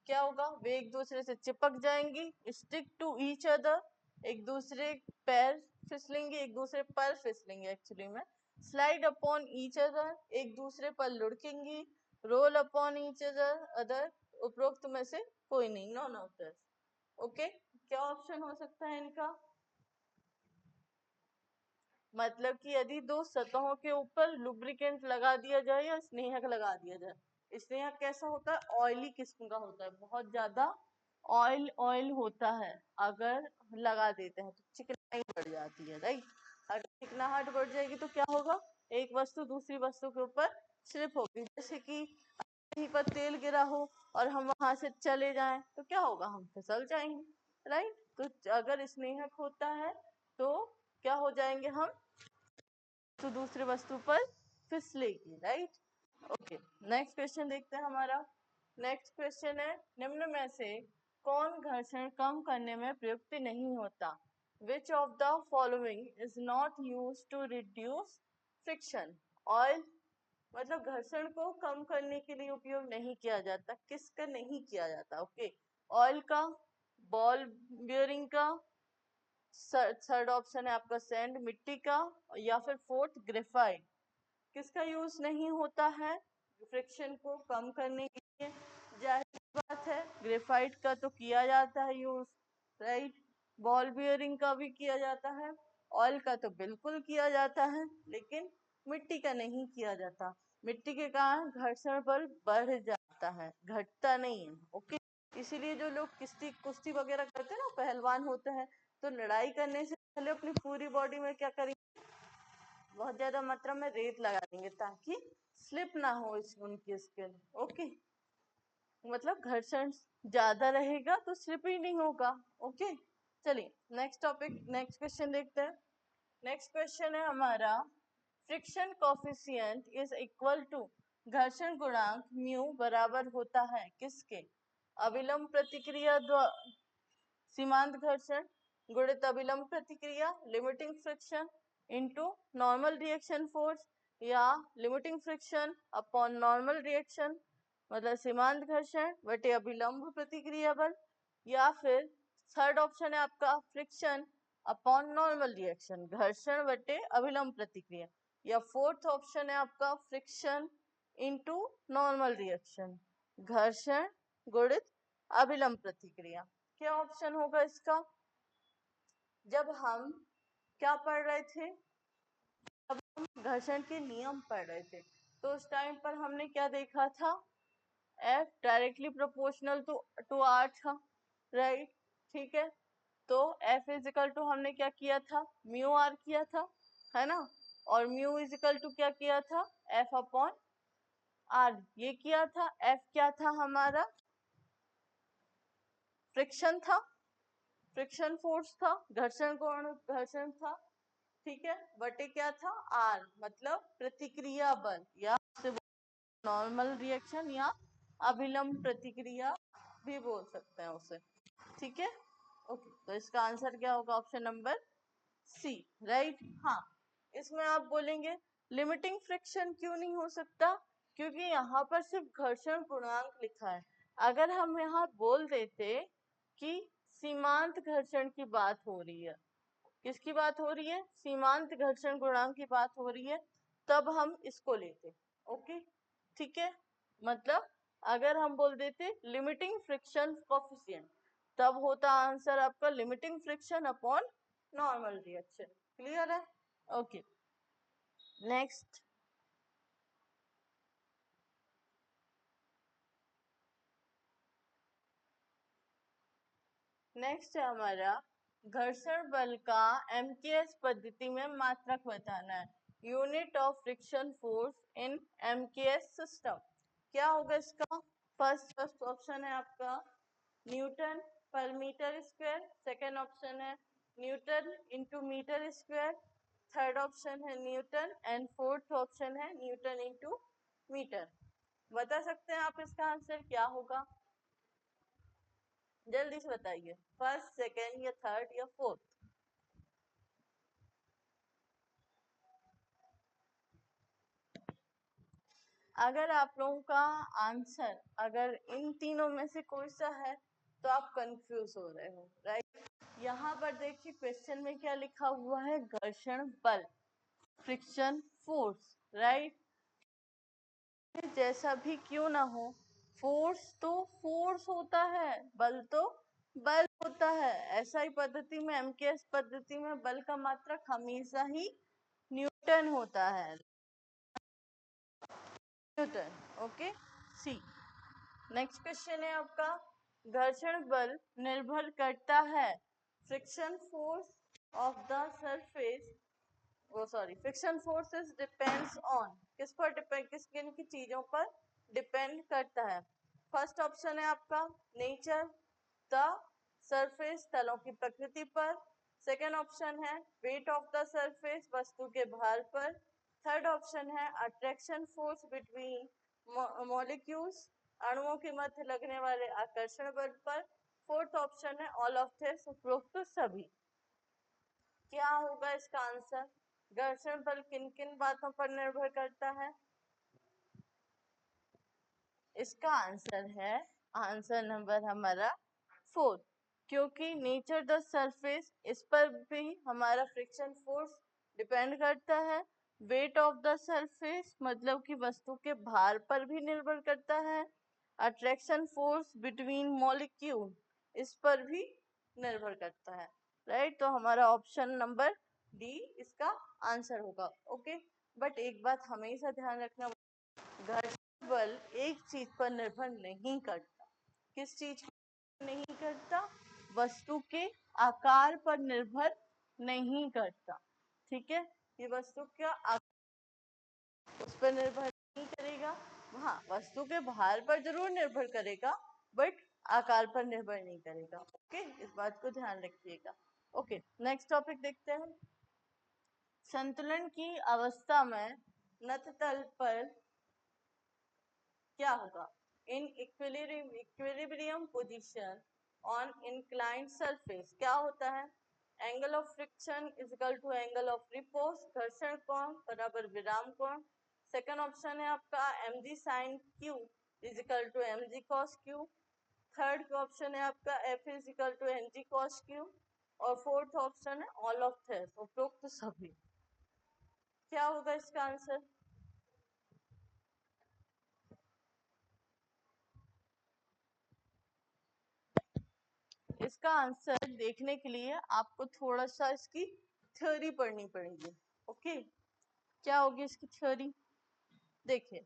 क्या होगा, वे एक दूसरे से चिपक जाएंगी, स्टिक टू ईच अदर, एक दूसरे पैर फिसलेंगे, एक दूसरे पर फिसलेंगे एक्चुअली में, स्लाइड अपॉन ईच अदर, एक दूसरे पर लुढ़केंगी, roll upon each other other, उपरोक्त में से कोई नहीं, नॉन ऑफ दिस। ओके, क्या ऑप्शन हो सकता है इनका, मतलब कि यदि दो सतहों के ऊपर लुब्रिकेंट लगा दिया जाए या स्नेहक लगा दिया जाए, स्नेहक कैसा होता है, ऑयली किस्म का होता है, बहुत ज्यादा ऑयल ऑयल होता है, अगर लगा देते हैं तो चिकनाई बढ़ जाती है, राइट। अगर चिकनाहट बढ़ जाएगी तो क्या होगा, एक वस्तु दूसरी वस्तु के ऊपर स्लिप होगी, जैसे कि कहीं पर तेल गिरा हो और हम वहां से चले जाएं तो क्या होगा, हम फिसल जाएंगे, राइट। तो अगर स्नेहक होता है तो क्या हो जाएंगे हम, तो दूसरे वस्तु पर फिसलेगी, राइट। ओके, नेक्स्ट क्वेश्चन देखते हैं हमारा। नेक्स्ट क्वेश्चन है, निम्न में से कौन घर्षण कम करने में प्रयुक्त नहीं होता? Which of the following is not use to reduce friction? Oil मतलब घर्षण को कम करने के लिए उपयोग नहीं किया जाता, किसका नहीं किया जाता? ओके, ऑयल का, बॉल बियरिंग का, थर्ड ऑप्शन है आपका सैंड मिट्टी का, या फिर फोर्थ ग्रेफाइट। किसका यूज नहीं होता है फ्रिक्शन को कम करने के लिए? जाहिर बात है ग्रेफाइट का तो किया जाता है यूज, राइट। बॉल बियरिंग का भी किया जाता है, ऑयल का तो बिल्कुल किया जाता है, लेकिन मिट्टी का नहीं किया जाता। मिट्टी के कारण घर्षण बल बढ़ जाता है, घटता नहीं है, ओके। इसीलिए जो लोग कुश्ती कुश्ती वगैरह करते हैं ना, पहलवान होते हैं, तो लड़ाई करने से पहले अपनी पूरी बॉडी में क्या करेंगे, बहुत ज्यादा मात्रा में रेत लगा देंगे ताकि स्लिप ना हो उनकी स्किन, ओके। मतलब घर्षण ज्यादा रहेगा तो स्लिप ही नहीं होगा, ओके। चलिए नेक्स्ट टॉपिक, नेक्स्ट क्वेश्चन देखते हैं। नेक्स्ट क्वेश्चन है हमारा, friction coefficient is equal to, घर्षण गुणांक म्यू बराबर होता है किसके? अविलंब प्रतिक्रिया सीमांत घर्षण गुणित अभिलंब प्रतिक्रिया limiting friction into normal reaction force, या limiting friction upon normal reaction मतलब सीमांत घर्षण बटे अभिलंब प्रतिक्रिया बल, या फिर थर्ड ऑप्शन है आपका फ्रिक्शन अपॉन नॉर्मल रिएक्शन घर्षण बटे अभिलंब प्रतिक्रिया, या फोर्थ ऑप्शन है आपका फ्रिक्शन इनटू नॉर्मल रिएक्शन घर्षण गुणित अभिलंब प्रतिक्रिया। क्या ऑप्शन होगा इसका? जब हम क्या पढ़ रहे थे, जब हम घर्षण के नियम पढ़ रहे थे, तो उस टाइम पर हमने क्या देखा था, F directly proportional to R था, राइट, ठीक है। तो F इजिकल टू हमने क्या किया था, म्यू R किया था, है ना, और म्यू इजिकल टू क्या किया था, F अपॉन R ये किया था। F क्या था हमारा, फ्रिक्शन था, फ्रिक्शन फोर्स था, घर्षण कोण घर्षण था, ठीक है, बटे क्या था, आर मतलब प्रतिक्रिया बल, या नॉर्मल रिएक्शन या अभिलंब प्रतिक्रिया भी बोल सकते हैं उसे, ठीक है। ओके, तो इसका आंसर क्या होगा, ऑप्शन नंबर सी, राइट। हाँ, इसमें आप बोलेंगे लिमिटिंग फ्रिक्शन क्यों नहीं हो सकता, क्योंकि यहाँ पर सिर्फ घर्षण गुणांक लिखा है। अगर हम यहाँ बोल देते कि सीमांत घर्षण की बात हो रही है, किसकी बात हो रही है, सीमांत घर्षण गुणांक की बात हो रही है, तब हम इसको लेते, ओके, ठीक है। मतलब अगर हम बोल देते लिमिटिंग फ्रिक्शन कोफिशिएंट, तब होता आंसर आपका limiting friction upon normal reaction, clear है, ओके। नेक्स्ट, नेक्स्ट है हमारा, घर्षण बल का एमकेएस पद्धति में मात्रक बताना है, unit of friction force in MKS system. क्या होगा इसका? फर्स्ट ऑप्शन है आपका न्यूटन पर मीटर स्क्वायर, सेकेंड ऑप्शन है newton into metre square, third option है न्यूटन, एंड फोर्थ ऑप्शन है न्यूटन इंटू मीटर। बता सकते हैं आप इसका आंसर क्या होगा? जल्दी से बताइए, फर्स्ट, सेकेंड या थर्ड या फोर्थ? अगर आप लोगों का आंसर अगर इन तीनों में से कोई सा है तो आप कंफ्यूज हो रहे हो, राइट। यहाँ पर देखिए क्वेश्चन में क्या लिखा हुआ है, घर्षण बल, फ्रिक्शन फोर्स, राइट। जैसा भी क्यों ना हो, फोर्स तो फोर्स होता है, बल तो बल होता है। ऐसा ही पद्धति में, एमकेएस पद्धति में बल का मात्रक हमेशा ही न्यूटन होता है, newton, okay, C. Next question है आपका, घर्षण बल निर्भर करता है friction force of the surface, वो sorry friction forces depends on, किस पर डिपेंड, किस किन की चीजों पर डिपेंड करता है? फर्स्ट ऑप्शन है आपका नेचर, द सरफेस, तलों की प्रकृति पर। सेकेंड ऑप्शन है वेट ऑफ द सरफेस, वस्तु के भार पर। थर्ड ऑप्शन है अट्रैक्शन फोर्स बिटवीन मॉलिक्यूल्स, अणुओं के मध्य लगने वाले आकर्षण बल पर। फोर्थ ऑप्शन है ऑल ऑफ दिस, उपरोक्त सभी। क्या होगा इसका आंसर? घर्षण बल किन किन बातों पर निर्भर करता है? इसका आंसर है आंसर नंबर हमारा 4, क्योंकि नेचर द सरफेस, इस पर भी हमारा फ्रिक्शन फोर्स डिपेंड करता है। वेट ऑफ द सरफेस मतलब कि वस्तु के भार पर भी निर्भर करता है। अट्रैक्शन फोर्स बिटवीन मॉलिक्यूल, इस पर भी निर्भर करता है। राइट, तो हमारा ऑप्शन नंबर डी इसका आंसर होगा। ओके, बट एक बात हमेशा ध्यान रखना, घर्षण बल एक चीज पर निर्भर नहीं करता। किस चीज पर नहीं करता? वस्तु के आकार पर निर्भर नहीं करता। ठीक है, ये वस्तु का उस पर निर्भर नहीं करेगा। हाँ, वस्तु के भार पर जरूर निर्भर करेगा, बट आकार पर निर्भर नहीं करेगा। ओके, इस बात को ध्यान रखिएगा। ओके, नेक्स्ट टॉपिक देखते हैं। संतुलन की अवस्था में नत तल पर क्या होगा? In equilibrium position on inclined surface क्या होता है? Angle of friction is equal to angle of repose, घर्षण कोण बराबर विराम कोण। सेकंड ऑप्शन है आपका mg sin q is equal to mg cos q। Third option है आपका f is equal to ng cos q। और फोर्थ ऑप्शन है ऑल ऑफ दिस, उपरोक्त सभी। क्या होगा इसका आंसर? इसका आंसर देखने के लिए आपको थोड़ा सा इसकी थ्योरी पढ़नी पड़ेगी। ओके, क्या होगी इसकी थ्योरी? देखिए,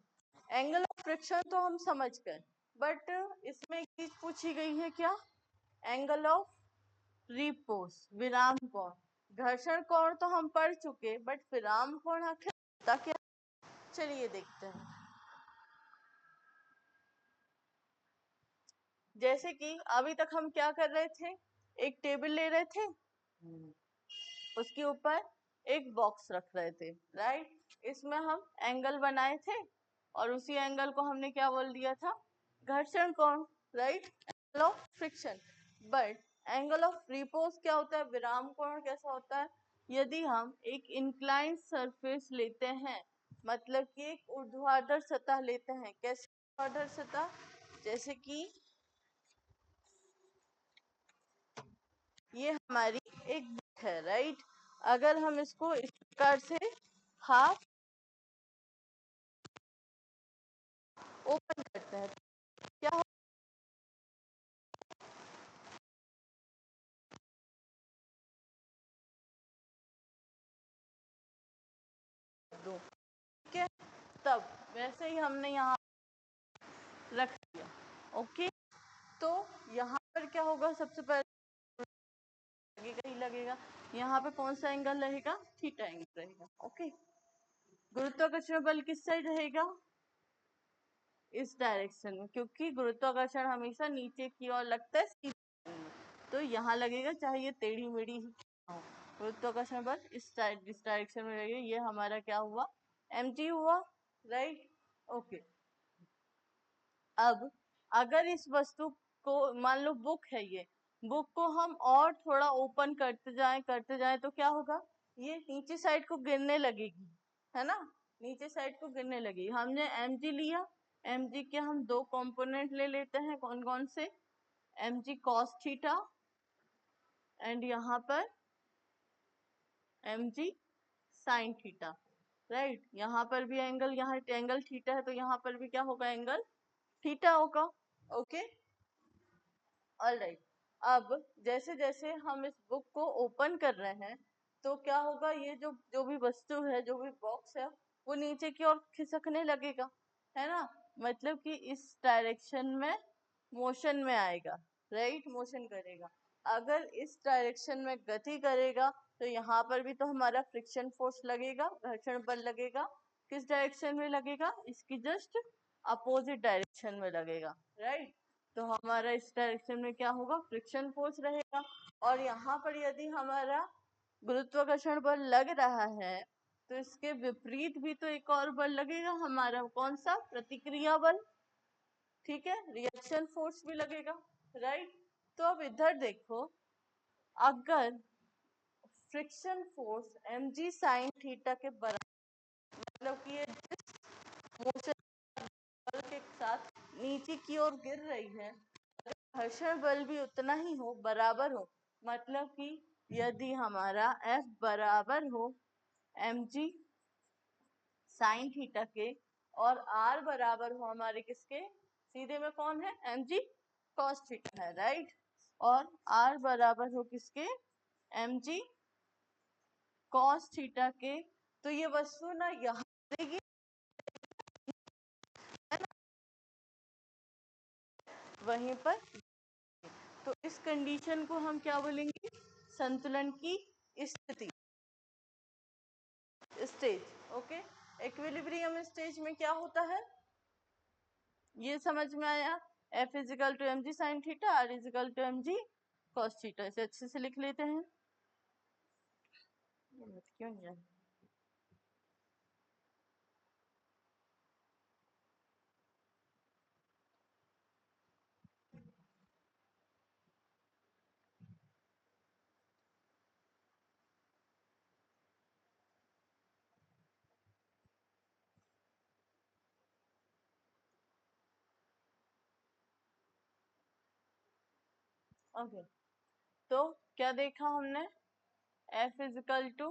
एंगल ऑफ फ्रिक्शन तो हम समझ गए, बट इसमें एक चीज पूछी गई है, क्या? एंगल ऑफ रिपोज, विराम कोण। घर्षण कोण तो हम पढ़ चुके, बट विराम कोण आखिर होता क्या? चलिए देखते हैं। जैसे कि अभी तक हम क्या कर रहे थे, एक टेबल ले रहे थे, उसके ऊपर एक बॉक्स रख रहे थे। राइट, इसमें हम एंगल बनाए थे और उसी एंगल को हमने क्या बोल दिया था? घर्षण कोण। Right, angle of friction. But angle of repose क्या होता है? विराम कोण कैसा होता है? यदि हम एक इंक्लाइन सरफेस लेते हैं, मतलब कि एक ऊर्ध्वाधर सतह लेते हैं। कैसे ऊर्ध्वाधर सतह? जैसे कि ये हमारी एक बुक है। राइट, अगर हम इसको इस प्रकार से हाफ ओपन करते हैं, क्या हो? ठीक है, तब वैसे ही हमने यहाँ रख दिया। ओके, तो यहाँ पर क्या होगा? सबसे पहले लगेगा ही लगेगा, यहाँ पे कौन सा एंगल रहेगा? थीटा एंगल रहेगा। ओके, गुरुत्वाकर्षण बल किस साइड रहेगा? इस डायरेक्शन में, क्योंकि गुरुत्वाकर्षण हमेशा नीचे की ओर लगता है, सीधे तो यहाँ लगेगा, चाहे ये टेढ़ी मेढ़ी ही हो। गुरुत्वाकर्षण बल इस डायरेक्शन में लगेगा। ये हमारा क्या हुआ? mg हुआ। Right, okay. अब अगर इस वस्तु को, मान लो बुक है, ये बुक को हम और थोड़ा ओपन करते जाएं तो क्या होगा? ये नीचे साइड को गिरने लगेगी, है ना? नीचे साइड को गिरने लगेगी। हमने mg लिया, mg के हम दो कंपोनेंट ले लेते हैं। कौन कौन से? mg cos थीटा एंड यहाँ पर mg sin थीटा। राइट, यहाँ पर भी एंगल, यहाँ एंगल थीटा है तो यहाँ पर भी क्या होगा? एंगल थीटा होगा। Okay, alright. अब जैसे जैसे हम इस बुक को ओपन कर रहे हैं, तो क्या होगा? ये जो जो भी वस्तु है, जो भी बॉक्स है, वो नीचे की ओर खिसकने लगेगा, है ना? मतलब कि इस डायरेक्शन में मोशन में आएगा। राइट, मोशन करेगा। अगर इस डायरेक्शन में गति करेगा तो यहाँ पर भी तो हमारा फ्रिक्शन फोर्स लगेगा, घर्षण बल लगेगा। किस डायरेक्शन में लगेगा? इसकी जस्ट अपोजिट डायरेक्शन में लगेगा, राइट। तो हमारा इस डायरेक्शन में क्या होगा, फ्रिक्शन फोर्स रहेगा। और यहाँ पर यदि हमारा गुरुत्वाकर्षण बल लग रहा है तो इसके विपरीत भी तो एक और बल लगेगा हमारा, कौन सा, प्रतिक्रिया बल, ठीक है, रिएक्शन फोर्स भी लगेगा, राइट। तो अब इधर देखो, अगर friction force mg sine theta के बराबर, मतलब कि ये जिस मोशन बल के साथ नीचे की ओर गिर रही है, घर्षण बल भी उतना ही हो, बराबर हो, मतलब कि यदि हमारा F बराबर हो mg साइन थीटा के और R बराबर हो हमारे किसके, सीधे में कौन है, mg cos थीटा है, राइट। और R बराबर हो किसके, mg cos थीटा के, तो ये वस्तु ना यहाँ गिरेगी, वहीं पर। तो इस कंडीशन को हम क्या बोलेंगे, संतुलन की स्थिति, स्टेज, ओके। इक्विलिब्रियम स्टेज में क्या होता है, ये समझ में आया, F is equal to mg sine theta, R is equal to mg cos theta, इसे अच्छे से लिख लेते हैं। क्यों नहीं ओके। तो क्या देखा हमने, F is equal to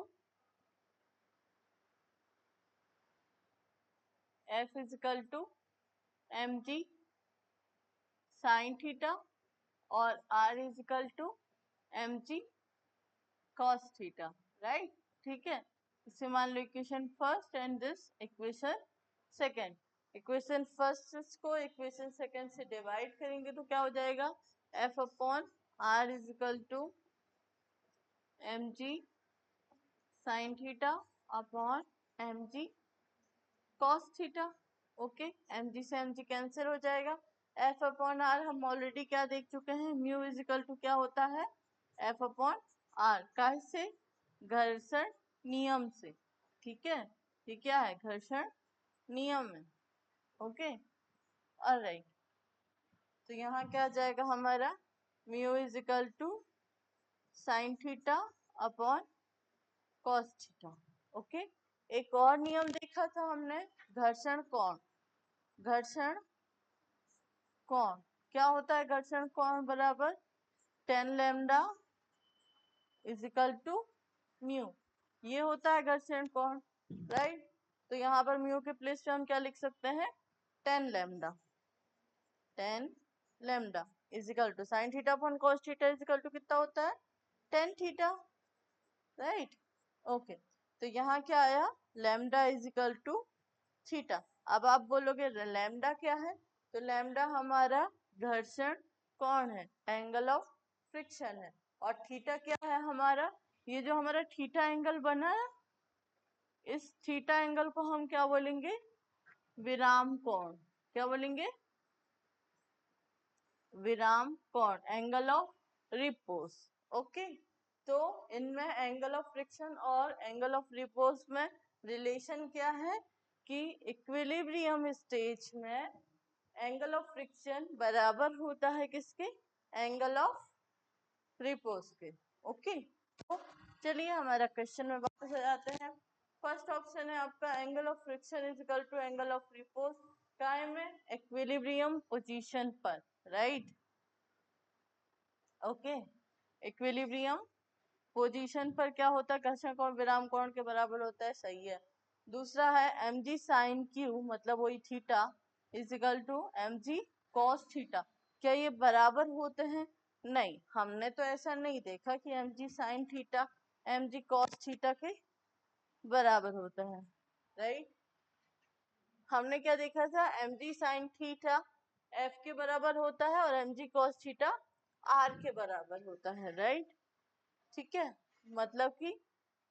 mg sine theta और R is equal to mg cos theta, right, ठीक है। इसे मान लो equation first and this equation second. Equation first को इक्वेशन सेकंड से डिवाइड करेंगे तो क्या हो जाएगा, F upon R is equal to mg sine theta upon mg cos theta, okay. mg से mg कैंसिल हो जाएगा, F अपॉन R हम ऑलरेडी क्या देख चुके हैं, म्यू इजिकल टू क्या होता है, F अपॉन R, कैसे, घर्षण नियम से, ठीक है, ये क्या है, घर्षण नियम है, ओके, ऑलराइट। तो यहाँ क्या आ जाएगा हमारा, mu is equal to sine theta upon cos theta, okay. एक और नियम देखा था हमने, घर्षण कोण, घर्षण कोण क्या होता है, घर्षण कोण बराबर tan lambda is equal to mu, ये होता है घर्षण कोण, राइट। तो यहाँ पर म्यू के प्लेस पे हम क्या लिख सकते हैं, tan lambda, tan lambda is equal to sine theta upon cos theta is equal to कितना होता है, tan थीटा, राइट, ओके। तो यहाँ क्या आया, लैम्डा इजिकल टू थीटा। अब आप बोलोगे लैम्डा क्या है, तो लैम्डा हमारा घर्षण कोण है, एंगल ऑफ फ्रिक्शन है। और थीटा क्या है हमारा, ये जो हमारा थीटा एंगल बना है, इस थीटा एंगल को हम क्या बोलेंगे, विराम कोण, क्या बोलेंगे, विराम कोण, एंगल ऑफ रिपोज, ओके। तो इनमें एंगल ऑफ फ्रिक्शन और एंगल ऑफ रिपोज में रिलेशन क्या है, कि इक्विलिब्रियम स्टेज में एंगल ऑफ फ्रिक्शन बराबर होता है किसके, एंगल ऑफ रिपोज के, ओके। तो चलिए हमारा क्वेश्चन में वापस आ जाते हैं। फर्स्ट ऑप्शन है आपका, angle of friction is equal to angle of repose, काय में, इक्विलिब्रियम पोजीशन पर, राइट, ओके। इक्विलिब्रियम पोजीशन पर क्या होता है, घर्षण कोण विराम कोण के बराबर होता है, सही है। दूसरा है mg साइन क्यू, मतलब वही theta is equal to mg cos थीटा, क्या ये बराबर होते हैं, नहीं, हमने तो ऐसा नहीं देखा कि mg sine theta mg cos theta के बराबर होता है, राइट। हमने क्या देखा था, mg साइन थीटा f के बराबर होता है और mg cos थीटा r के बराबर होता है, राइट, ठीक है। मतलब कि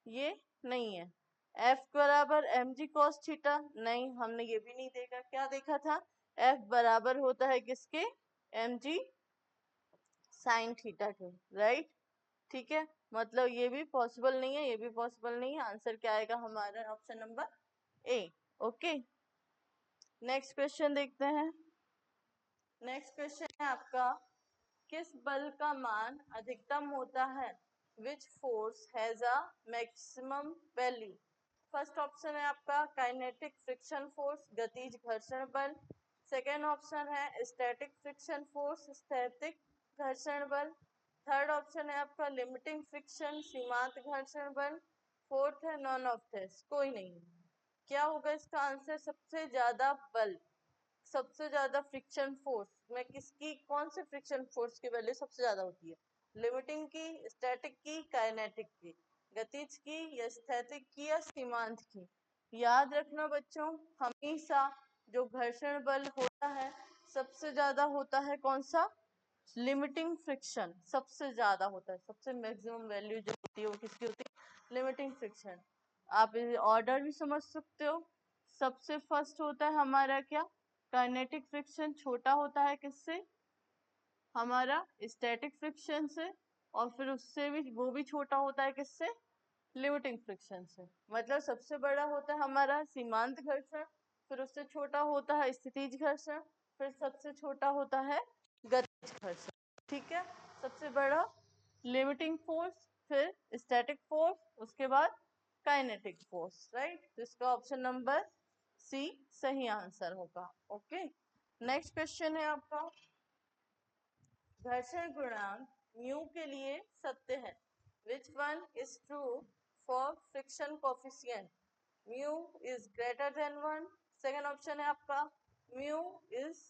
ये नहीं है, F बराबर mg cos थीटा, नहीं, हमने ये भी नहीं देखा, क्या देखा था, F बराबर होता है किसके, mg साइन थीटा के, राइट। ठीक है, मतलब ये भी पॉसिबल नहीं है, ये भी पॉसिबल नहीं है, आंसर क्या आएगा हमारा option number A. Okay, next question देखते हैं। नेक्स्ट क्वेश्चन है आपका, किस बल का मान अधिकतम होता है, which force has a maximum value. First option है आपका काइनेटिक फ्रिक्शन फोर्स, गतिज घर्षण बल। सेकेंड ऑप्शन है स्टैटिक फ्रिक्शन फोर्स, स्थैतिक घर्षण बल। थर्ड ऑप्शन है आपका लिमिटिंग फ्रिक्शन, सीमांत घर्षण बल। फोर्थ है नॉन ऑफ दिस, कोई नहीं। क्या होगा इसका आंसर, सबसे ज्यादा बल, सबसे ज्यादा फ्रिक्शन फोर्स में किसकी, कौन से फ्रिक्शन फोर्स की वैल्यू सबसे ज्यादा होती है, लिमिटिंग की, स्टैटिक की, काइनेटिक की, गतिज की या स्थैतिक की या सीमांत की। याद रखना बच्चों, हमेशा जो घर्षण बल होता है सबसे ज्यादा होता है कौन सा, लिमिटिंग फ्रिक्शन सबसे ज्यादा होता है, सबसे मैक्सिमम वैल्यू जो होती है वो किसकी होती है, लिमिटिंग फ्रिक्शन। आप ऑर्डर भी समझ सकते हो, सबसे फर्स्ट होता है हमारा क्या, काइनेटिक फ्रिक्शन, छोटा होता है किससे, हमारा स्टैटिक फ्रिक्शन से, और फिर उससे भी वो भी छोटा होता है किससे, लिमिटिंग फ्रिक्शन से। मतलब सबसे बड़ा होता है हमारा सीमांत घर्षण, फिर उससे छोटा होता है स्थितिज घर्षण, फिर सबसे छोटा होता है गतिज घर्षण। ठीक है, सबसे बड़ा लिमिटिंग फोर्स, फिर स्टैटिक फोर्स, उसके बाद काइनेटिक फोर्स, राइट। तो इसका ऑप्शन नंबर सी सही आंसर होगा। ओके, नेक्स्ट क्वेश्चन है आपका, घर्षण गुणांक म्यू के लिए सत्य है, which one is true for friction coefficient, mu is greater than 1। Second option है आपका mu is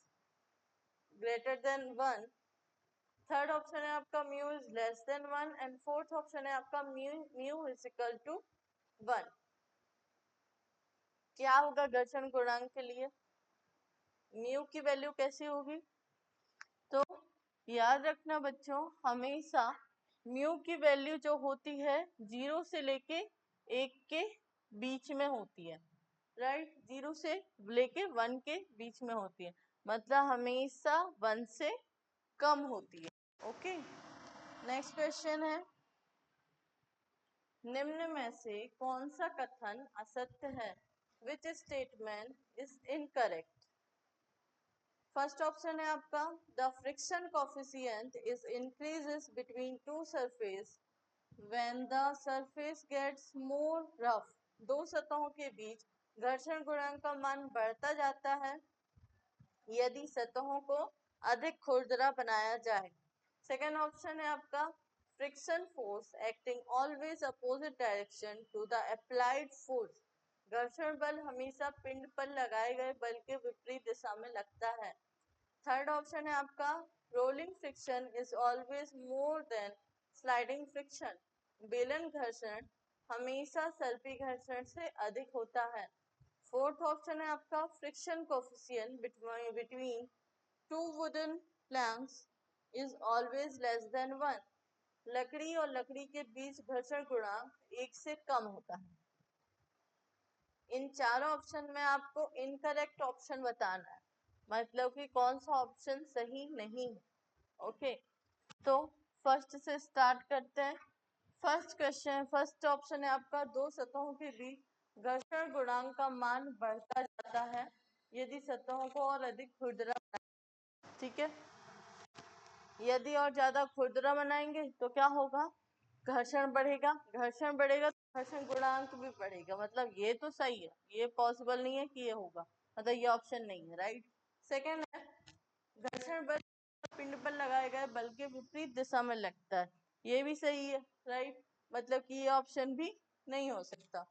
greater than 1। Third option है आपका mu is less than 1 and fourth option है आपका म्यू इज इक्वल टू 1। क्या होगा घर्षण गुणांक के लिए, म्यू की वैल्यू कैसी होगी, तो याद रखना बच्चों, हमेशा म्यू की वैल्यू जो होती है 0 से लेके 1 के बीच में होती है, राइट। 0 से लेके 1 के बीच में होती है, मतलब हमेशा 1 से कम होती है। ओके, नेक्स्ट क्वेश्चन है, निम्न में से कौन सा कथन असत्य है, which statement is incorrect. First option है आपका the friction coefficient is increases between two surface when the surface gets more rough. दो सतहों के बीच घर्षण गुणांक का मान बढ़ता जाता है यदि सतहों को अधिक खुरदरा बनाया जाए। सेकेंड ऑप्शन है आपका friction force acting always opposite direction to the applied force. घर्षण बल हमेशा पिंड पर लगाए गए बल के विपरीत दिशा में लगता है। थर्ड ऑप्शन है आपका rolling friction is always more than sliding friction. बेलन घर्षण हमेशा सर्पी घर्षण से अधिक होता है। फोर्थ ऑप्शन है आपका friction coefficient between two wooden planks is always less than 1। लकड़ी और लकड़ी के बीच घर्षण गुणांक 1 से कम होता है। इन चारों ऑप्शन में आपको इनकरेक्ट ऑप्शन बताना है, मतलब कि कौन सा ऑप्शन सही नहीं है। ओके, तो फर्स्ट से स्टार्ट करते हैं। फर्स्ट क्वेश्चन, फर्स्ट ऑप्शन है आपका दो सतहों के बीच घर्षण गुणांक का मान बढ़ता जाता है यदि सतहों को और अधिक खुरदरा, ठीक है। यदि और ज्यादा खुरदरा बनाएंगे तो क्या होगा, घर्षण बढ़ेगा, घर्षण बढ़ेगा तो घर्षण गुणांक भी बढ़ेगा। मतलब ये तो सही है, ये पॉसिबल नहीं है कि ये होगा, मतलब ये ऑप्शन नहीं है, राइट। सेकेंड है घर्षण बल पिंड पर लगाए गए बल के विपरीत दिशा में लगता है, ये भी सही है, राइट। मतलब कि ये ऑप्शन भी नहीं हो सकता।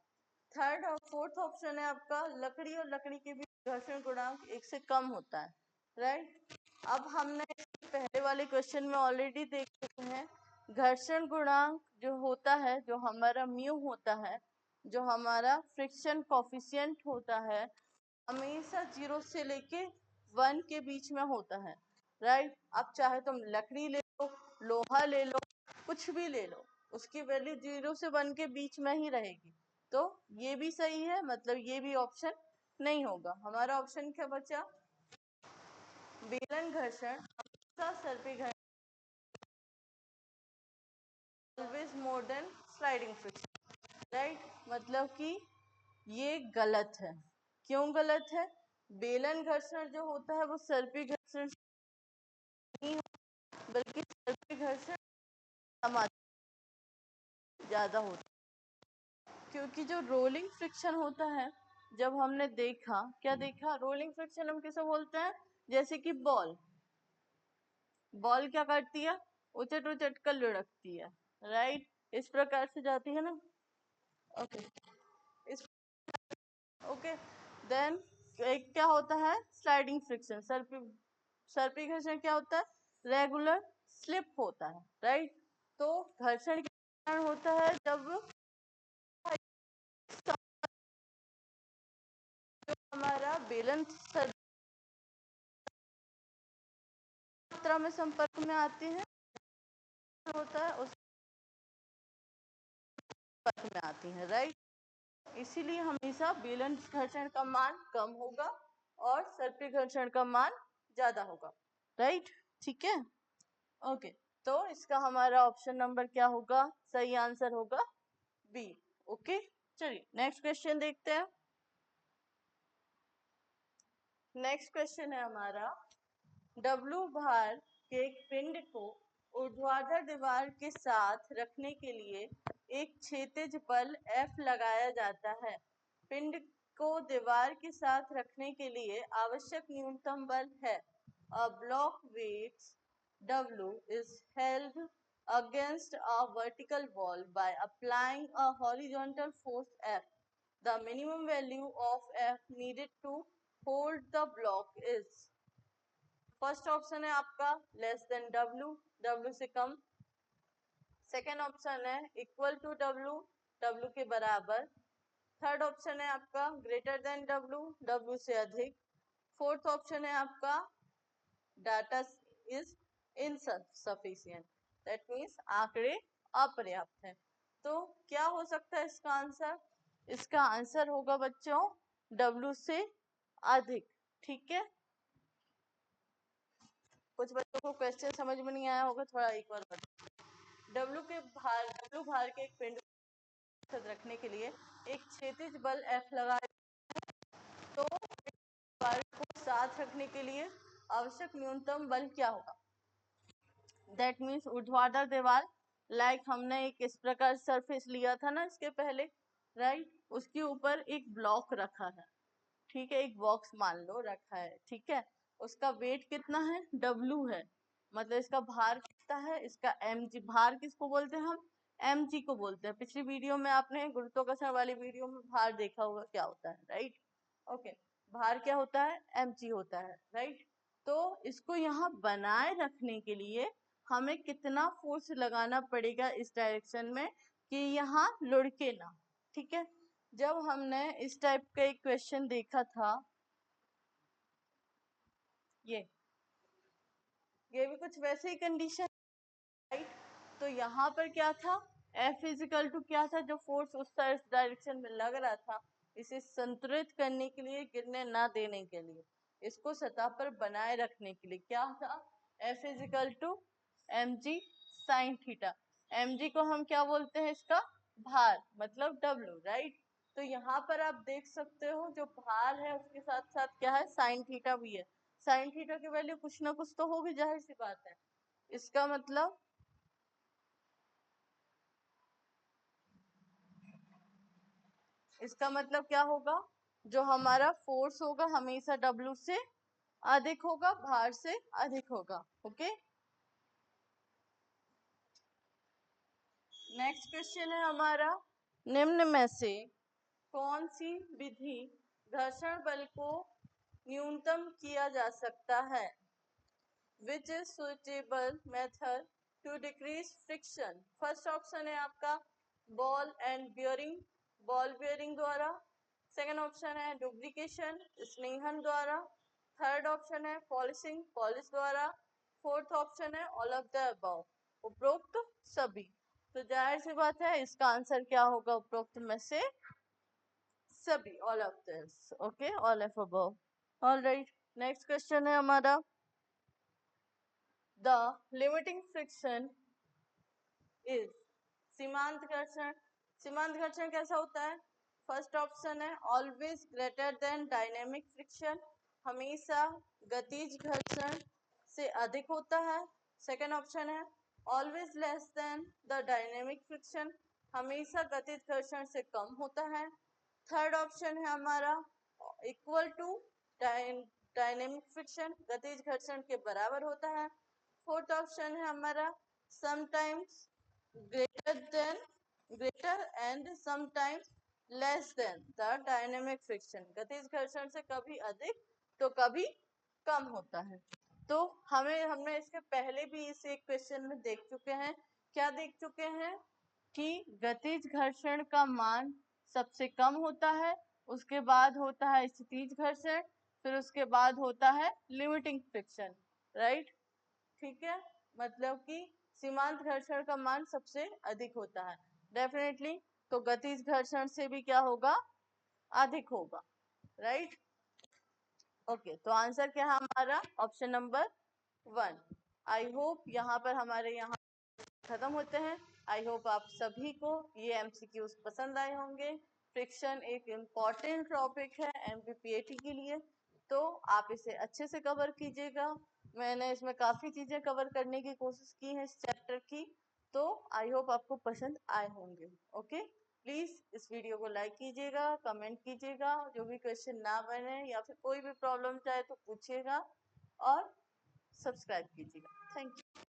थर्ड और फोर्थ ऑप्शन है आपका लकड़ी और लकड़ी के बीच घर्षण गुणांक 1 से कम होता है, राइट। अब हमने पहले वाले क्वेश्चन में ऑलरेडी देख चुके हैं, घर्षण गुणांक जो होता है, जो हमारा म्यू होता है, जो हमारा फ्रिक्शन कोफिशिएंट होता है, हमेशा 0 से लेके 1 के बीच में होता है, राइट। अब चाहे तुम लकड़ी ले लो, लोहा ले लो, कुछ भी ले लो, उसकी वैल्यू 0 से 1 के बीच में ही रहेगी। तो ये भी सही है, मतलब ये भी ऑप्शन नहीं होगा। हमारा ऑप्शन क्या बचा, बेलन घर्षण हमेशा सर्पी घर्षण always more than sliding friction, right. मतलब कि ये गलत है। क्यों गलत है? बेलन घर्षण जो होता है वो सर्पी घर्षण नहीं होता, बल्कि सर्पी घर्षण ज्यादा होता है। क्योंकि जो रोलिंग फ्रिक्शन होता है, जब हमने देखा, क्या देखा? रोलिंग फ्रिक्शन हम किसे बोलते हैं? जैसे कि बॉल क्या करती है? उचट उचट कर लुढ़कती है, राइट। इस प्रकार से जाती है ना। ओके इस ओके देन एक क्या होता है? Sliding friction. सर्पी घर्षण क्या होता है? रेगुलर स्लिप होता है, राइट। तो घर्षण के कारण होता है जब हमारा बेलन मात्रा में संपर्क में आती है, होता है उस संपर्क में आती है, राइट। इसीलिए हमेशा बेलन घर्षण का मान कम होगा और सर्पी घर्षण का मान ज्यादा होगा, राइट। ठीक है, ओके। तो इसका हमारा ऑप्शन नंबर क्या होगा? सही आंसर होगा बी। ओके, चलिए नेक्स्ट क्वेश्चन देखते हैं। नेक्स्ट क्वेश्चन है हमारा, W भार के एक पिंड को ऊर्ध्वाधर दीवार के साथ रखने के लिए एक क्षैतिज बल F लगाया जाता है। पिंड को दीवार के साथ रखने के लिए आवश्यक न्यूनतम बल है। A block weight W is held against a vertical wall by applying a horizontal force F. The minimum value of F needed to hold the block is, first option है आपका लेस देन डब्ल्यू, डब्ल्यू से कम। Second option है equal to W, W के बराबर। Third option है आपका greater than W, W से अधिक। फोर्थ ऑप्शन है आपका data is insufficient, that means आंकड़े अपर्याप्त हैं। तो क्या हो सकता है इसका आंसर? इसका आंसर होगा बच्चों डब्ल्यू से अधिक, ठीक है। कुछ बच्चों को क्वेश्चन समझ में नहीं आया होगा, थोड़ा एक बार बताओ। डब्ल्यू भार के एक पिंड को रखने के लिए एक क्षैतिज बल F लगाया, तो भार को साथ रखने के लिए आवश्यक न्यूनतम बल क्या होगा? दैट मीन्स ऊर्ध्वाधर दीवार, लाइक हमने एक इस प्रकार सरफेस लिया था ना इसके पहले, राइट। उसके ऊपर एक ब्लॉक रखा है, ठीक है, एक बॉक्स मान लो रखा है, ठीक है। उसका वेट कितना है? डब्ल्यू है, मतलब इसका भार कितना है? इसका mg। भार किसको बोलते हैं हम? mg को बोलते हैं। पिछली वीडियो में आपने गुरुत्वाकर्षण वाली वीडियो में भार देखा होगा क्या होता है, राइट। ओके, भार क्या होता है? mg होता है, राइट। तो इसको यहाँ बनाए रखने के लिए हमें कितना फोर्स लगाना पड़ेगा इस डायरेक्शन में कि यहाँ लुढ़के ना, ठीक है। जब हमने इस टाइप का एक क्वेश्चन देखा था, ये भी कुछ वैसे ही कंडीशन, राइट। तो यहाँ पर क्या था? F इजिकल टू क्या था? जो फोर्स उस डायरेक्शन में लग रहा था, इसे संतुलित करने के लिए, गिरने ना देने के लिए, इसको सतह पर बनाए रखने के लिए क्या था? F is equal to mg sine theta. mg को हम क्या बोलते हैं? इसका भार, मतलब W, राइट। तो यहाँ पर आप देख सकते हो जो भार है उसके साथ साथ क्या है? साइन थीटा भी है। साइन थीटा की वैल्यू कुछ ना कुछ तो होगी, जाहिर सी बात है। इसका मतलब क्या होगा? जो हमारा फोर्स होगा हमेशा W से अधिक होगा, भार से अधिक होगा, ओके। नेक्स्ट क्वेश्चन है हमारा, निम्न में से कौन सी विधि घर्षण बल को न्यूनतम किया जा सकता है? Which is suitable method to decrease friction? First option है आपका ball and bearing, ball bearing द्वारा। सेकेंड ऑप्शन है डुप्लीकेशन, स्नेहन द्वारा। थर्ड ऑप्शन है पॉलिशिंग, पॉलिश द्वारा। फोर्थ ऑप्शन है ऑल ऑफ द अबव, उपरोक्त सभी। तो जाहिर सी बात है इसका आंसर क्या होगा? उपरोक्त में से सभी, all of this, okay, all of above. All right, next question है हमारा, द लिमिटिंग फ्रिक्शन इज सीमांत घर्षण। सीमांत घर्षण कैसा होता है? फर्स्ट ऑप्शन है always greater than dynamic friction, हमेशा गतिज घर्षण से अधिक होता है। सेकेंड ऑप्शन है always less then the dynamic friction, हमेशा गतिज घर्षण से कम होता है। थर्ड ऑप्शन है हमारा इक्वल टू डायनेमिक फ्रिक्शन, गतिज घर्षण के बराबर होता है। फोर्थ ऑप्शन है हमारा sometimes greater and sometimes less than the dynamic friction, गतिज घर्षण से कभी अधिक तो कभी कम होता है। तो हमने इसके पहले भी इस एक क्वेश्चन में देख चुके हैं। क्या देख चुके हैं? कि गतिज घर्षण का मान सबसे कम होता है, उसके बाद होता है स्थितिज घर्षण, फिर उसके बाद होता है लिमिटिंग फ्रिक्शन, राइट। ठीक है, मतलब कि सीमांत घर्षण का मान सबसे अधिक होता है डेफिनेटली, तो गतिज घर्षण से भी क्या होगा? अधिक होगा, राइट। ओके, तो आंसर क्या है हमारा? Option number 1। आई होप यहाँ पर हमारे यहाँ खत्म होते हैं। आई होप आप सभी को ये एमसीक्यूज पसंद आए होंगे। फ्रिक्शन एक इम्पॉर्टेंट टॉपिक है एमपीपीएटी के लिए, तो आप इसे अच्छे से कवर कीजिएगा। मैंने इसमें काफी चीजें कवर करने की कोशिश की है इस चैप्टर की, तो आई होप आपको पसंद आए होंगे। ओके, प्लीज इस वीडियो को लाइक कीजिएगा, कमेंट कीजिएगा, जो भी क्वेश्चन ना बने या फिर कोई भी प्रॉब्लम चाहे तो पूछिएगा, और सब्सक्राइब कीजिएगा। Thank you.